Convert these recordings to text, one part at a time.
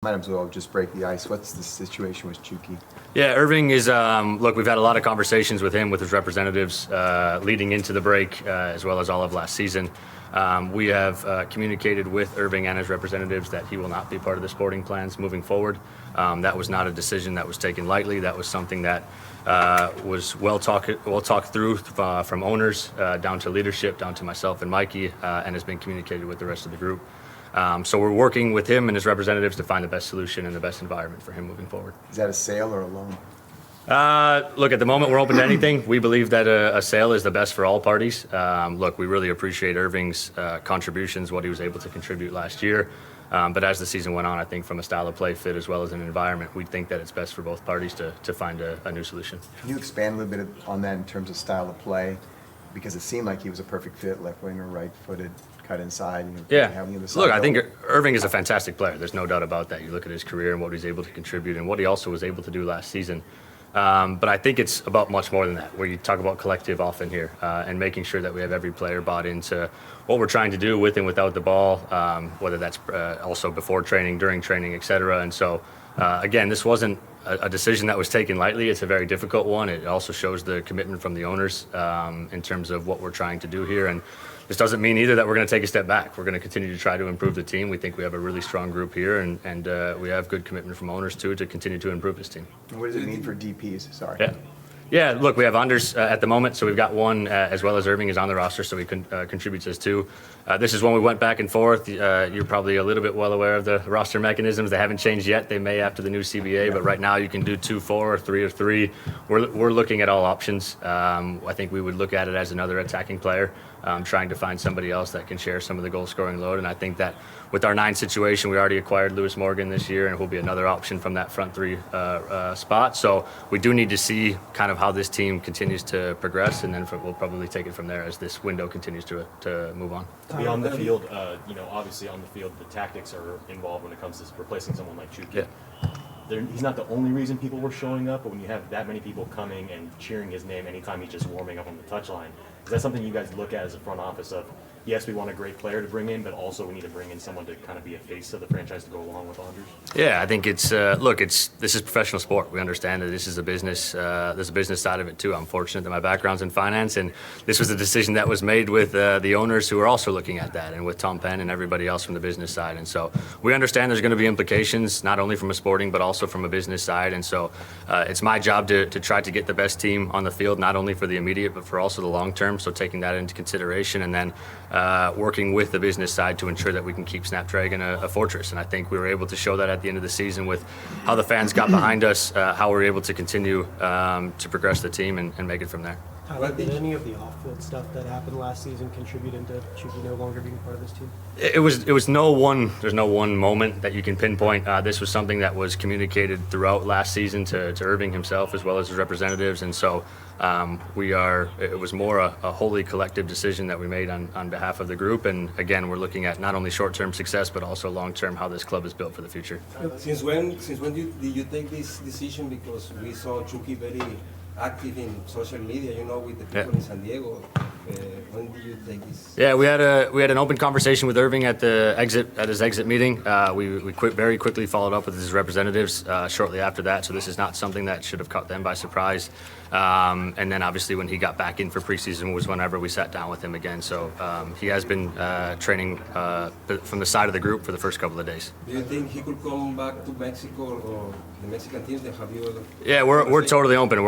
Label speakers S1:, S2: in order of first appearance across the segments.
S1: Might as well just break the ice. What's the situation with Chucky?
S2: Yeah, Hirving is, look, we've had a lot of conversations with him, with his representatives, leading into the break, as well as all of last season. We have communicated with Hirving and his representatives that he will not be part of the sporting plans moving forward. That was not a decision that was taken lightly. That was something that was well talked through from owners down to leadership, down to myself and Mikey, and has been communicated with the rest of the group. So we're working with him and his representatives to find the best solution and the best environment for him moving forward.
S1: Is that a sale or a loan?
S2: Look, at the moment, we're open to anything. We believe that a sale is the best for all parties. Look, we really appreciate Hirving's contributions, what he was able to contribute last year. But as the season went on, I think from a style of play fit as well as an environment, we think that it's best for both parties to find a new solution.
S1: Can you expand a little bit on that in terms of style of play? Because it seemed like he was a perfect fit, left winger, right-footed, cut inside.
S2: Yeah. Look, I think Hirving is a fantastic player. There's no doubt about that. You look at his career and what he's able to contribute and what he also was able to do last season. But I think it's about much more than that, where you talk about collective often here and making sure that we have every player bought into what we're trying to do with and without the ball, whether that's also before training, during training, et cetera. And so, again, this wasn't a decision that was taken lightly. It's a very difficult one. It also shows the commitment from the owners in terms of what we're trying to do here. And this doesn't mean either that we're going to take a step back. We're going to continue to try to improve the team. We think we have a really strong group here, and we have good commitment from owners too to continue to improve this team.
S1: What does it mean for DPs? Sorry.
S2: Yeah, look, we have unders at the moment, so we've got one as well as Hirving is on the roster, so he contributes as two. This is when we went back and forth. You're probably a little bit well aware of the roster mechanisms. They haven't changed yet. They may after the new CBA, but right now you can do 2-4 or 3-3. We're looking at all options. I think we would look at it as another attacking player, trying to find somebody else that can share some of the goal-scoring load. And I think that with our 9 situation, we already acquired Lewis Morgan this year, and he'll be another option from that front 3 spot. So we do need to see kind of how this team continues to progress, and then we'll probably take it from there as this window continues to move on.
S3: Beyond the field, obviously on the field, the tactics are involved when it comes to replacing someone like Chucky.
S2: Yeah.
S3: He's not the only reason people were showing up, but when you have that many people coming and cheering his name anytime he's just warming up on the touchline, is that something you guys look at as a front office of, yes, we want a great player to bring in, but also we need to bring in someone to kind of be a face of the franchise to go along with Anders?
S2: Yeah, I think it's this is professional sport. We understand that this is a business. There's a business side of it too. I'm fortunate that my background's in finance, and this was a decision that was made with the owners who are also looking at that, and with Tom Penn and everybody else from the business side. And so we understand there's going to be implications not only from a sporting but also from a business side. And so it's my job to try to get the best team on the field, not only for the immediate but for also the long term. So taking that into consideration, and then working with the business side to ensure that we can keep Snapdragon a fortress. And I think we were able to show that at the end of the season with how the fans got behind us, how we're able to continue to progress the team and make it from there.
S4: Did any of the off-field stuff that happened last season contribute into Chucky no longer being part of this team?
S2: There's no one moment that you can pinpoint. This was something that was communicated throughout last season to Hirving himself as well as his representatives, and so it was more a wholly collective decision that we made on behalf of the group. And again, we're looking at not only short-term success but also long-term, how this club is built for the future.
S5: Since when did you take this decision? Because we saw Chucky very active in social media, with the people in San Diego. When did you take this?
S2: Yeah, we had an open conversation with Hirving at his exit meeting. We very quickly followed up with his representatives shortly after that. So this is not something that should have caught them by surprise. And then obviously when he got back in for preseason was whenever we sat down with him again. So he has been training from the side of the group for the first couple of days.
S5: Do you think he could come back to Mexico or the Mexican teams?
S2: Yeah, we're totally open.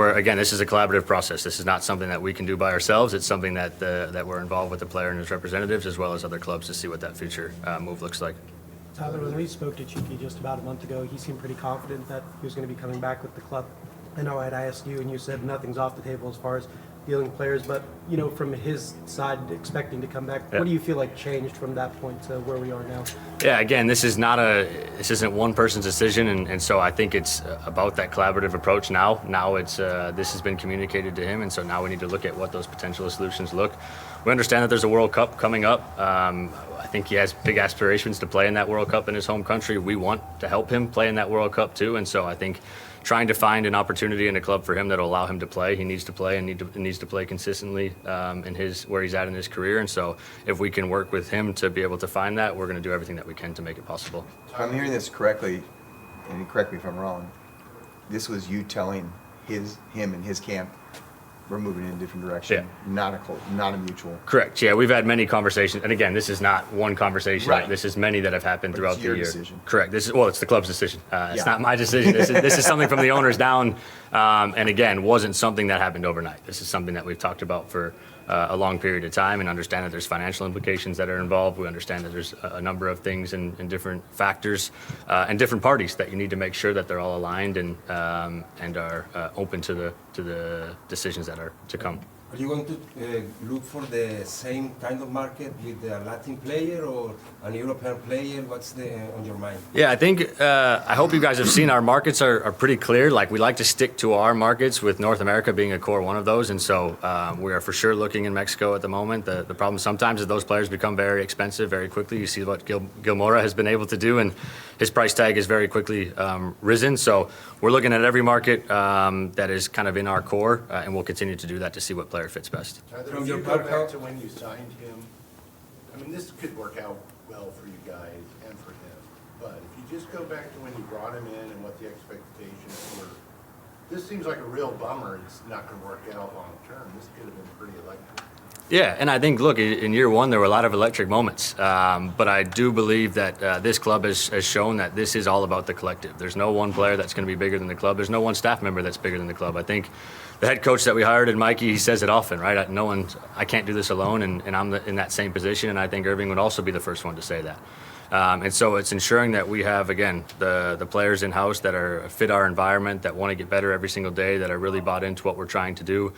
S2: This is a collaborative process. This is not something that we can do by ourselves. It's something that we're involved with the player and his representatives as well as other clubs to see what that future move looks like.
S4: Tyler, when we spoke to Chucky just about a month ago, he seemed pretty confident that he was going to be coming back with the club. I know I had asked you, and you said nothing's off the table as far as dealing players, but from his side, expecting to come back, What do you feel like changed from that point to where we are now?
S2: Yeah, again, this isn't one person's decision, and so I think it's about that collaborative approach now. Now this has been communicated to him, and so now we need to look at what those potential solutions look. We understand that there's a World Cup coming up. I think he has big aspirations to play in that World Cup in his home country. We want to help him play in that World Cup too, and so I think trying to find an opportunity in a club for him that will allow him to play. He needs to play and needs to play consistently where he's at in his career. And so if we can work with him to be able to find that, we're going to do everything that we can to make it possible.
S1: If I'm hearing this correctly, and correct me if I'm wrong, this was you telling him and his camp, we're moving in a different direction, not a mutual.
S2: Correct. Yeah, we've had many conversations, and again, this is not one conversation.
S1: Right.
S2: This is many that have happened
S1: But
S2: throughout
S1: it's
S2: the
S1: your
S2: year.
S1: decision.
S2: Correct. It's the club's decision. It's
S1: Yeah.
S2: not my decision. This is something from the owners down, and again, wasn't something that happened overnight. This is something that we've talked about for a long period of time, and understand that there's financial implications that are involved. We understand that there's a number of things and different factors and different parties that you need to make sure that they're all aligned and are open to the decisions that are to come.
S5: Are you going to look for the same kind of market with a Latin player or an European player? What's on your mind?
S2: Yeah, I think, I hope you guys have seen our markets are pretty clear. Like, we like to stick to our markets, with North America being a core one of those. And so we are for sure looking in Mexico at the moment. The problem sometimes is those players become very expensive very quickly. You see what Gilmora has been able to do, and his price tag is very quickly risen. So we're looking at every market that is kind of in our core, and we'll continue to do that to see what player fits best.
S5: From
S6: If
S5: your
S6: you go
S5: background-
S6: back to when you signed him, I mean, this could work out well for you guys and for him. But if you just go back to when you brought him in and what the expectations were, this seems like a real bummer. It's not going to work out long term. This could have been pretty electric.
S2: Yeah, and I think, look, in year one, there were a lot of electric moments. But I do believe that this club has shown that this is all about the collective. There's no one player that's going to be bigger than the club. There's no one staff member that's bigger than the club. I think the head coach that we hired, and Mikey, he says it often, right? I can't do this alone, and I'm in that same position. And I think Hirving would also be the first one to say that. And so it's ensuring that we have, again, the players in-house that fit our environment, that want to get better every single day, that are really bought into what we're trying to do.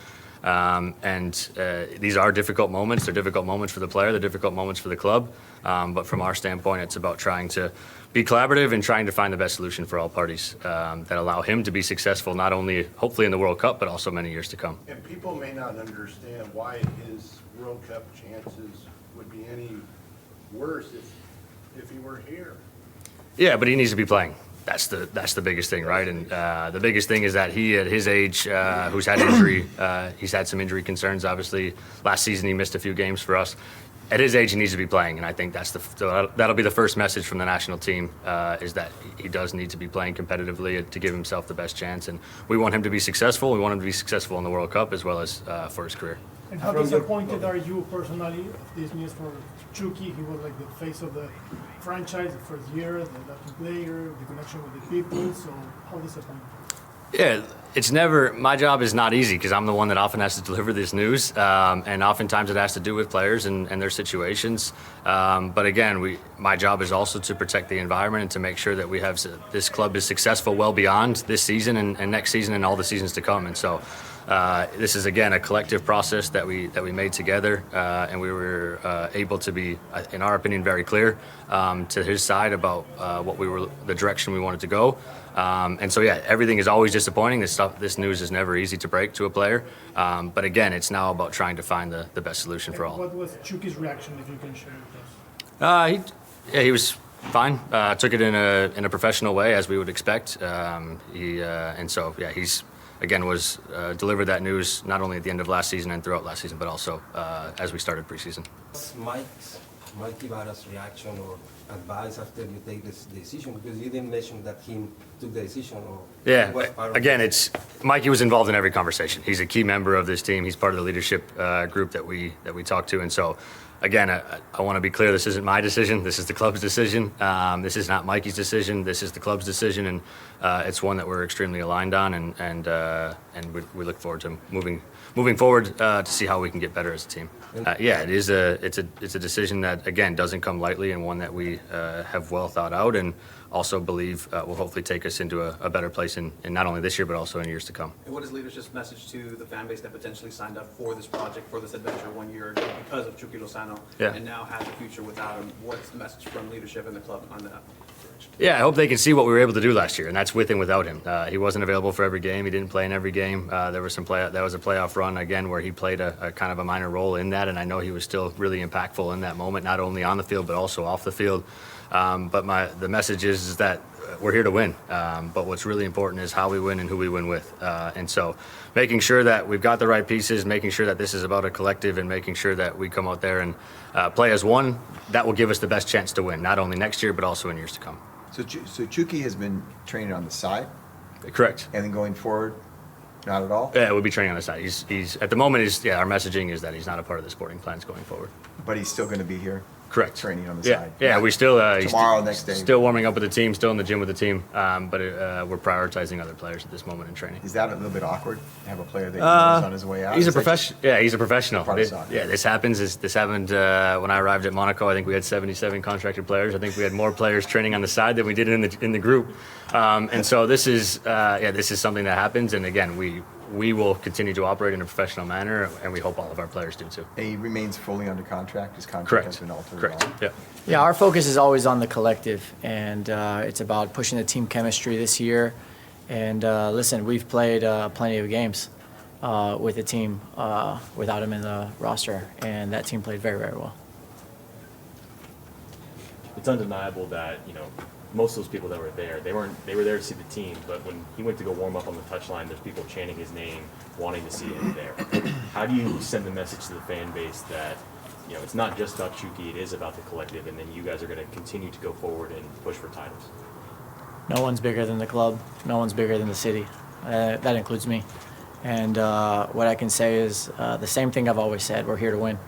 S2: These are difficult moments. They're difficult moments for the player. They're difficult moments for the club. But from our standpoint, it's about trying to be collaborative and trying to find the best solution for all parties that allow him to be successful, not only hopefully in the World Cup, but also many years to come.
S6: And people may not understand why his World Cup chances would be any worse if he were here.
S2: Yeah, but he needs to be playing. That's the biggest thing, right? And the biggest thing is that he, at his age, who's had injury, he's had some injury concerns. Obviously, last season he missed a few games for us. At his age, he needs to be playing, and I think that'll be the first message from the national team, is that he does need to be playing competitively to give himself the best chance. And we want him to be successful. We want him to be successful in the World Cup as well as for his career.
S7: And how disappointed are you personally of this news for Chucky? He was like the face of the franchise the first year, the Latin player, the connection with the people. So how disappointed?
S2: Yeah, it's never, my job is not easy because I'm the one that often has to deliver this news. And oftentimes it has to do with players and their situations. But again, my job is also to protect the environment and to make sure that this club is successful well beyond this season and next season and all the seasons to come. And so this is, again, a collective process that we made together, and we were able to be, in our opinion, very clear to his side about the direction we wanted to go. And so, yeah, everything is always disappointing. This news is never easy to break to a player. But again, it's now about trying to find the best solution for all.
S7: What was Chucky's reaction, if you can share with us?
S2: He was fine. Took it in a professional way, as we would expect. And so, yeah, was delivered that news not only at the end of last season and throughout last season, but also as we started preseason.
S5: What's Mikey Varas' reaction or advice after you take this decision? Because you didn't mention that he took the decision. Or
S2: Yeah,
S5: was part of
S2: again, Mikey was involved in every conversation. He's a key member of this team. He's part of the leadership group that we talk to. And so, again, I want to be clear, this isn't my decision. This is the club's decision. This is not Mikey's decision. This is the club's decision. And it's one that we're extremely aligned on. And we look forward to moving forward to see how we can get better as a team. It's a decision that, again, doesn't come lightly, and one that we have well thought out and also believe will hopefully take us into a better place in not only this year, but also in years to come.
S8: And what is leadership's message to the fan base that potentially signed up for this project, for this adventure 1 year ago because of Chucky Lozano, and now has a future without him? What's the message from leadership and the club on that direction?
S2: Yeah, I hope they can see what we were able to do last year, and that's with and without him. He wasn't available for every game. He didn't play in every game. There was a playoff run, again, where he played a kind of a minor role in that, and I know he was still really impactful in that moment, not only on the field, but also off the field. But the message is that we're here to win. But what's really important is how we win and who we win with. And so making sure that we've got the right pieces, making sure that this is about a collective, and making sure that we come out there and play as one, that will give us the best chance to win, not only next year, but also in years to come.
S1: So Chucky has been training on the side,
S2: Correct.
S1: and then going forward, not at all?
S2: Yeah, we'll be training on the side. He's at the moment. Our messaging is that he's not a part of the sporting plans going forward.
S1: But he's still going to be here?
S2: Correct.
S1: Training on the
S2: Yeah,
S1: side?
S2: yeah. We still he's
S1: Tomorrow, next day?
S2: still warming up with the team, still in the gym with the team. But we're prioritizing other players at this moment in training.
S1: Is that a little bit awkward, to have a player that you know is on his way out?
S2: He's a
S1: Is that
S2: professional. Yeah, he's a professional.
S1: Part of soccer.
S2: Yeah, this happens. This happened when I arrived at Monaco. I think we had 77 contracted players. I think we had more players training on the side than we did in the group. And so this is something that happens. And again, we will continue to operate in a professional manner, and we hope all of our players do too.
S1: And he remains fully under contract? His contract
S2: Correct.
S1: has been altered?
S2: Correct.
S1: at all?
S2: Yeah.
S9: Yeah, our focus is always on the collective, and it's about pushing the team chemistry this year. And listen, we've played plenty of games with the team without him in the roster, and that team played very, very well.
S3: It's undeniable that, most of those people that were there, they were there to see the team, but when he went to go warm up on the touchline, there's people chanting his name, wanting to see him there. How do you send the message to the fan base that, it's not just about Chucky, it is about the collective, and then you guys are going to continue to go forward and push for titles?
S9: No one's bigger than the club. No one's bigger than the city. That includes me. And what I can say is the same thing I've always said. We're here to win.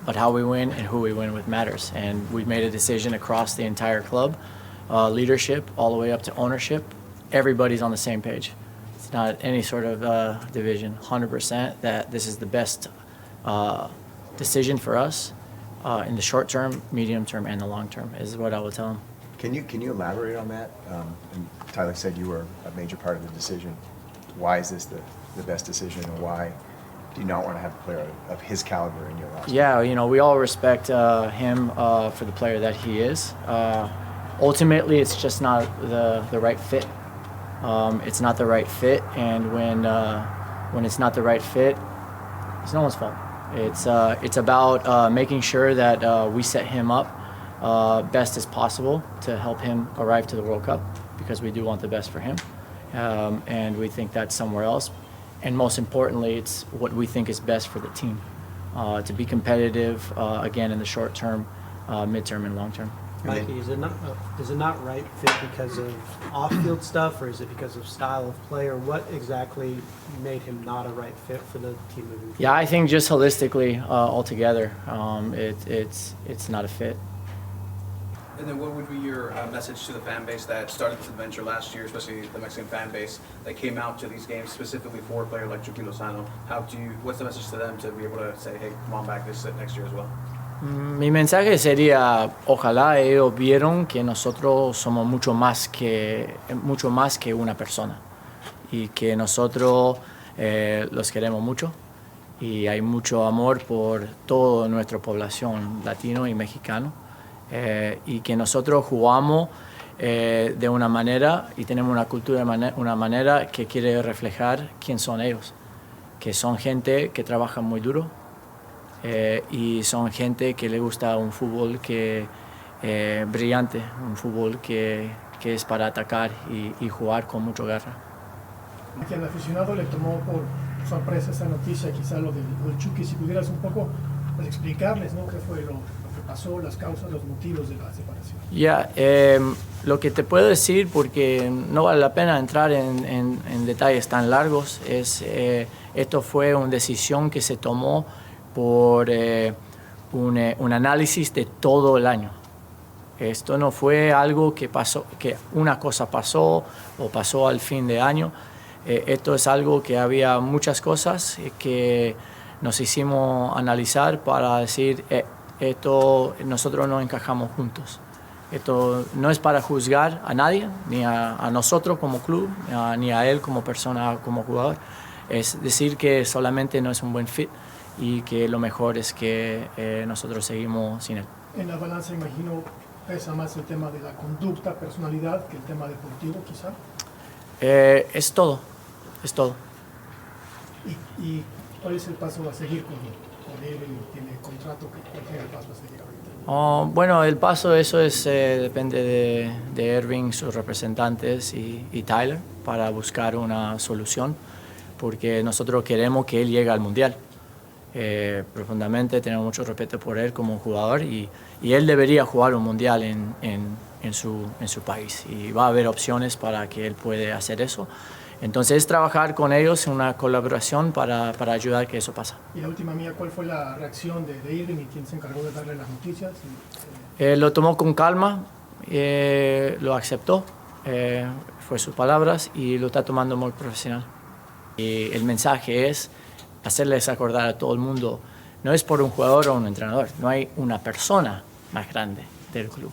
S9: But how we win and who we win with matters. And we've made a decision across the entire club, leadership all the way up to ownership. Everybody's on the same page. It's not any sort of division. 100% that this is the best decision for us in the short term, medium term, and the long term is what I will tell them.
S1: Can you elaborate on that? And Tyler said you were a major part of the decision. Why is this the best decision, and why do you not want to have a player of his caliber in your roster?
S9: Yeah, we all respect him for the player that he is. Ultimately, it's just not the right fit. It's not the right fit, and when it's not the right fit, it's no one's fault. It's about making sure that we set him up best as possible to help him arrive to the World Cup, because we do want the best for him, and we think that's somewhere else. And most importantly, it's what we think is best for the team to be competitive again in the short term, midterm, and long term.
S4: Mikey, is it not right fit because of off-field stuff, or is it because of style of play, or what exactly made him not a right fit for the team moving forward?
S9: Yeah, I think just holistically, altogether, it's not a fit.
S8: And then what would be your message to the fan base that started this adventure last year, especially the Mexican fan base that came out to these games specifically for a player like Chucky Lozano? What's the message to them to be able to say, hey, come on back next year as well?
S9: Mi mensaje sería, ojalá ellos vieron que nosotros somos mucho más que una persona, y que nosotros los queremos mucho, y hay mucho amor por toda nuestra población latino y mexicano, y que nosotros jugamos de una manera y tenemos una cultura de una manera que quiere reflejar quién son ellos, que son gente que trabaja muy duro, y son gente que le gusta un fútbol brillante, un fútbol que es para atacar y jugar con mucha garra.
S7: Que al aficionado le tomó por sorpresa esta noticia, quizá lo del Chucky, si pudieras un poco explicarles, ¿no?, qué fue lo que pasó, las causas, los motivos de la separación.
S9: Ya, lo que te puedo decir, porque no vale la pena entrar en detalles tan largos, es esto fue una decisión que se tomó por un análisis de todo el año. Esto no fue algo que pasó, que una cosa pasó o pasó al fin de año. Esto es algo que había muchas cosas que nos hicimos analizar para decir, esto nosotros no encajamos juntos. Esto no es para juzgar a nadie, ni a nosotros como club, ni a él como persona, como jugador. Es decir que solamente no es un buen fit, y que lo mejor es que nosotros seguimos sin él.
S7: En la balanza, imagino, pesa más el tema de la conducta, personalidad, que el tema deportivo, quizá.
S9: Es todo.
S7: ¿Y cuál es el paso a seguir con él? ¿Tiene contrato? ¿Cuál es el paso a seguir ahorita?
S9: Bueno, el paso, eso depende de Hirving, sus representantes y Tyler, para buscar una solución, porque nosotros queremos que él llegue al Mundial. Profundamente tenemos mucho respeto por él como jugador, y él debería jugar un Mundial en en su país y va a haber opciones para que él pueda hacer eso. Entonces es trabajar con ellos en una colaboración para ayudar a que eso pase.
S7: Y la última mía, ¿cuál fue la reacción de Hirving y quién se encargó de darle las noticias?
S9: Lo tomó con calma, lo aceptó, fue sus palabras y lo está tomando muy profesional. Y el mensaje es hacerles acordar a todo el mundo, no es por un jugador o un entrenador, no hay una persona más grande del club.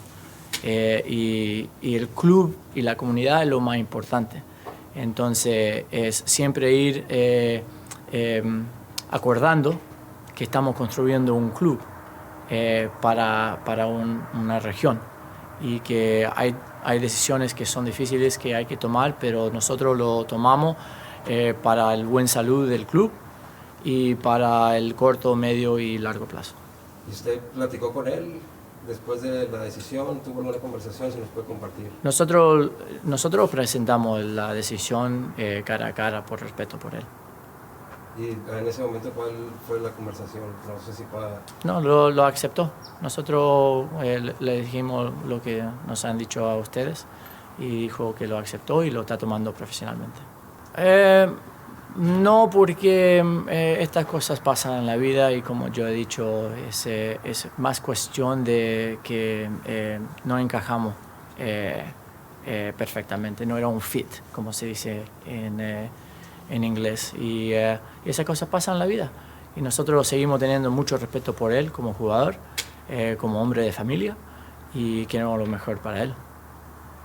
S9: Y el club y la comunidad es lo más importante. Entonces es siempre ir acordando que estamos construyendo un club para una región y que hay decisiones que son difíciles que hay que tomar, pero nosotros lo tomamos para el buen salud del club y para el corto, medio y largo plazo.
S5: ¿Y usted platicó con él después de la decisión? ¿Tuvo alguna conversación? ¿Se nos puede compartir?
S9: Nosotros presentamos la decisión cara a cara por respeto por él.
S5: Y en ese momento, ¿cuál fue la conversación? No sé si pueda...
S9: No, lo aceptó. Nosotros le dijimos lo que nos han dicho a ustedes y dijo que lo aceptó y lo está tomando profesionalmente. No, porque estas cosas pasan en la vida y como yo he dicho, es más cuestión de que no encajamos perfectamente, no era un fit, como se dice en inglés. Y esas cosas pasan en la vida. Y nosotros seguimos teniendo mucho respeto por él como jugador, como hombre de familia y queremos lo mejor para él.